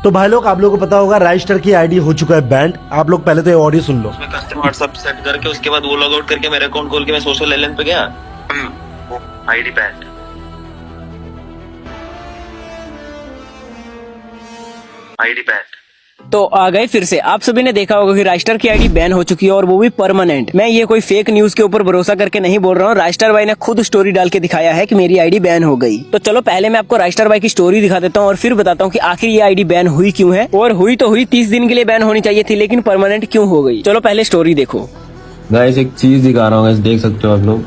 तो भाई लोग, आप लोगों को पता होगा राइस्टर की आईडी हो चुका है बैंड। आप लोग पहले तो ये ऑडियो सुन लो। उसमें कस्टम व्हाट्सएप सेट करके उसके बाद वो लॉग आउट करके मेरे अकाउंट खोल के मैं सोशल एलन पे गया, आईडी बैंड। ID band. तो आ गए फिर से। आप सभी ने देखा होगा कि राइस्टर की आईडी बैन हो चुकी है और वो भी परमानेंट। मैं ये कोई फेक न्यूज के ऊपर भरोसा करके नहीं बोल रहा हूँ। राइस्टर भाई ने खुद स्टोरी डाल के दिखाया है कि मेरी आईडी बैन हो गई। तो चलो पहले मैं आपको राइस्टर भाई की स्टोरी दिखा देता हूँ और फिर बताता हूँ कि आखिर ये आईडी बैन हुई क्यों है। और हुई तो हुई 30 दिन के लिए बैन होनी चाहिए थी, लेकिन परमानेंट क्यों हो गई। चलो पहले स्टोरी देखो। गाइस एक चीज दिखा रहा हूँ गाइस, देख सकते हो आप लोग।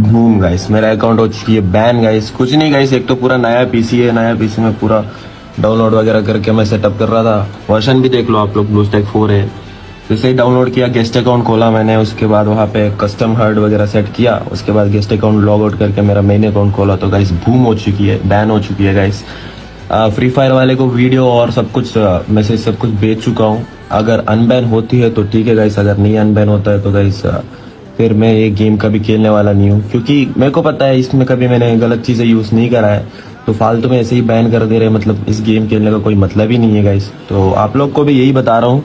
बूम गाइस, मेरा अकाउंट हो चुकी है बैन गाइस। कुछ नहीं गाइस, एक तो पूरा नया पीसी है, नया पीसी में पूरा डाउनलोड वगैरह करके मैं सेटअप कर रहा था। वर्जन भी देख लो आप लोग, ब्लूस्टैक 4 है। जैसे ही डाउनलोड किया, गेस्ट अकाउंट खोला मैंने, उसके बाद वहाँ पे कस्टम हर्ड वगैरह सेट किया, उसके बाद गेस्ट अकाउंट लॉग आउट करके मेरा मेन अकाउंट खोला तो गाइस बूम हो चुकी है, बैन हो चुकी है गाइस। फ्री फायर वाले को वीडियो और सब कुछ मैसेज सब कुछ भेज चुका हूँ। अगर अनबैन होती है तो ठीक है गाइस, अगर नहीं अनबैन होता है तो गाइस फिर मैं ये गेम कभी खेलने वाला नहीं हूँ, क्योंकि मेरे को पता है इसमें कभी मैंने गलत चीजें यूज नहीं करा है। तो फालतू में ऐसे ही बैन कर दे रहे, मतलब इस गेम खेलने का कोई मतलब ही नहीं है गाइस। तो आप लोग को भी यही बता रहा हूँ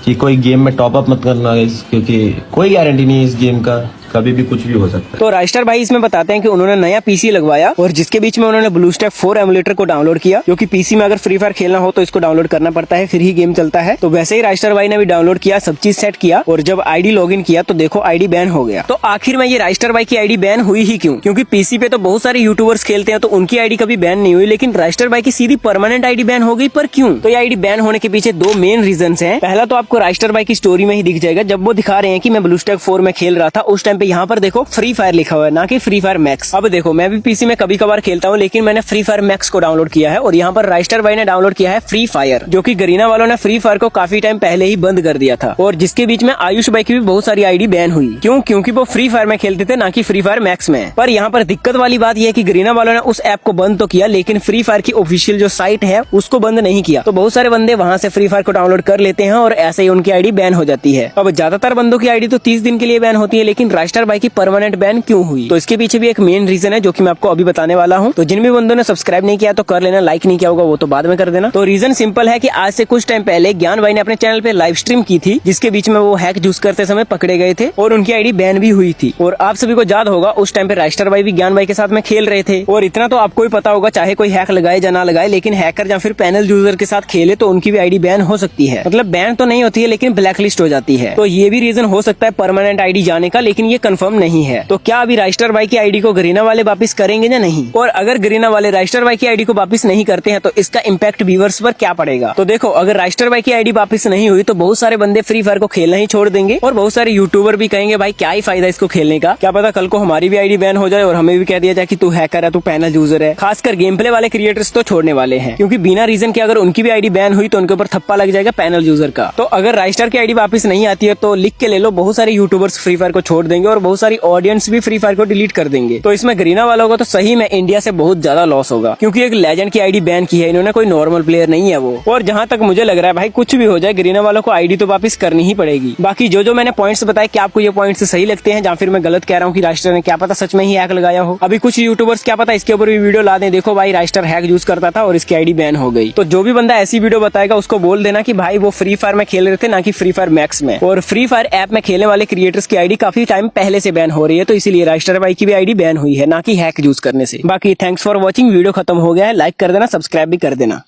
कि कोई गेम में टॉप अप मत करना गाइस, क्योंकि कोई गारंटी नहीं है इस गेम का, कभी भी कुछ भी हो सकता है। तो राइस्टर भाई इसमें बताते हैं कि उन्होंने नया पीसी लगवाया और जिसके बीच में उन्होंने ब्लूस्टैक 4 एमुलेटर को डाउनलोड किया, क्योंकि पीसी में अगर फ्री फायर खेलना हो तो इसको डाउनलोड करना पड़ता है, फिर ही गेम चलता है। तो वैसे ही राइस्टर भाई ने भी डाउनलोड किया, सब चीज सेट किया और जब आईडी लॉगिन किया तो देखो आईडी बैन हो गया। तो आखिर में ये राइस्टर भाई की आईडी बैन हुई ही क्यों? क्योंकि पीसी पे तो बहुत सारे यूट्यूबर्स खेलते हैं तो उनकी आईडी कभी बैन नहीं हुई, लेकिन राइस्टर भाई की सीधी परमानेंट आईडी बैन हो गई। पर क्यों? तो ये आईडी बैन होने के पीछे दो मेन रीजन है। पहला तो आपको राइस्टर भाई की स्टोरी में ही दिख जाएगा, जब वो दिखा रहे हैं कि मैं ब्लूस्टैक 4 में खेल रहा था, उस टाइम पे यहाँ पर देखो फ्री फायर लिखा हुआ है, ना कि फ्री फायर मैक्स। अब देखो मैं भी पीसी में कभी कभार खेलता हूँ, लेकिन मैंने फ्री फायर मैक्स को डाउनलोड किया है और यहाँ पर राइस्टर भाई ने डाउनलोड किया है फ्री फायर, जो कि गरीना वालों ने फ्री फायर को काफी टाइम पहले ही बंद कर दिया था और जिसके बीच में आयुष भाई की भी बहुत सारी आईडी बैन हुई। क्यों? क्योंकि वो फ्री फायर में खेलते थे, ना कि फ्री फायर मैक्स में। पर यहाँ पर दिक्कत वाली बात यह है कि गरीना वालों ने उस ऐप को बंद तो किया, लेकिन फ्री फायर की ऑफिशियल जो साइट है उसको बंद नहीं किया। तो बहुत सारे बंदे वहाँ से फ्री फायर को डाउनलोड कर लेते हैं और ऐसे ही उनकी आईडी बैन हो जाती है। अब ज्यादातर बंदों की आईडी तो 30 दिन के लिए बैन होती है, लेकिन राइस्टर भाई की परमानेंट बैन क्यों हुई? तो इसके पीछे भी एक मेन रीजन है जो कि मैं आपको अभी बताने वाला हूँ। तो जिन भी बंदों ने सब्सक्राइब नहीं किया तो कर लेना, लाइक नहीं किया होगा वो तो बाद में कर देना। तो रीजन सिंपल है कि आज से कुछ टाइम पहले ज्ञान भाई ने अपने चैनल पे लाइव स्ट्रीम की थी, जिसके बीच में वो हैक यूज करते समय पकड़े गए थे और उनकी आईडी बैन भी हुई थी। और आप सभी को याद होगा उस टाइम पे राइस्टर भाई भी ज्ञान भाई के साथ में खेल रहे थे। और इतना तो आपको ही पता होगा, चाहे कोई हैक लगाए या ना लगाए, लेकिन हैकर या फिर पैनल यूजर के साथ खेले तो उनकी भी आईडी बैन हो सकती है। मतलब बैन तो नहीं होती है, लेकिन ब्लैक लिस्ट हो जाती है। तो ये भी रीजन हो सकता है परमानेंट आईडी जाने का, लेकिन ये कंफर्म नहीं है। तो क्या अभी राइस्टर भाई की आईडी को गरीना वाले वापिस करेंगे या नहीं? और अगर गरीना वाले राइस्टर भाई की आईडी को वापिस नहीं करते हैं तो इसका इम्पैक्ट व्यूअर्स पर क्या पड़ेगा? तो देखो, अगर राइस्टर भाई की आईडी वापिस नहीं हुई तो बहुत सारे बंदे फ्री फायर को खेलना ही छोड़ देंगे और बहुत सारे यूट्यूबर भी कहेंगे भाई क्या ही फायदा इसको खेलने का, क्या पता कल को हमारी भी आईडी बैन हो जाए और हमें भी कह दिया जाए कि तू हैकर है, तू पैनल यूजर है। खासकर गेम प्ले वाले क्रिएटर्स तो छोड़ने वाले हैं, क्योंकि बिना रीजन के अगर उनकी भी आईडी बैन हुई तो उनके ऊपर थप्पा लग जाएगा पैनल यूजर का। तो अगर राइस्टर की आईडी वापिस नहीं आती है तो लिख के ले लो, बहुत सारे यूट्यूबर्स फ्री फायर को छोड़ देंगे और बहुत सारी ऑडियंस भी फ्री फायर को डिलीट कर देंगे। तो इसमें गरीना वालों को तो सही में इंडिया से बहुत ज्यादा लॉस होगा, क्योंकि एक लेजेंड की आईडी बैन की है इन्होंने, कोई नॉर्मल प्लेयर नहीं है वो। और जहां तक मुझे लग रहा है भाई कुछ भी हो जाए गरीना वालों को आईडी तो वापस करनी ही पड़ेगी। बाकी जो मैंने पॉइंट्स बताए, क्या आपको ये पॉइंट्स सही लगते हैं या फिर मैं गलत कह रहा हूँ कि राइस्टर ने क्या पता सच में ही हैक लगाया हो? अभी कुछ यूट्यूबर्स क्या पता इसके ऊपर भी वीडियो ला दें, देखो भाई राइस्टर हैक यूज करता था और इसकी आईडी बैन हो गई। तो जो भी बंदा ऐसी वीडियो बताएगा उसको बोल देना कि भाई वो फ्री फायर में खेल रहे थे, ना कि फ्री फायर मैक्स में। और फ्री फायर ऐप में खेलने वाले क्रिएटर्स की आईडी काफी टाइम पहले से बैन हो रही है, तो इसीलिए राइस्टर भाई की भी आईडी बैन हुई है, ना कि हैक यूज करने से। बाकी थैंक्स फॉर वॉचिंग। वीडियो खत्म हो गया है, लाइक कर देना, सब्सक्राइब भी कर देना।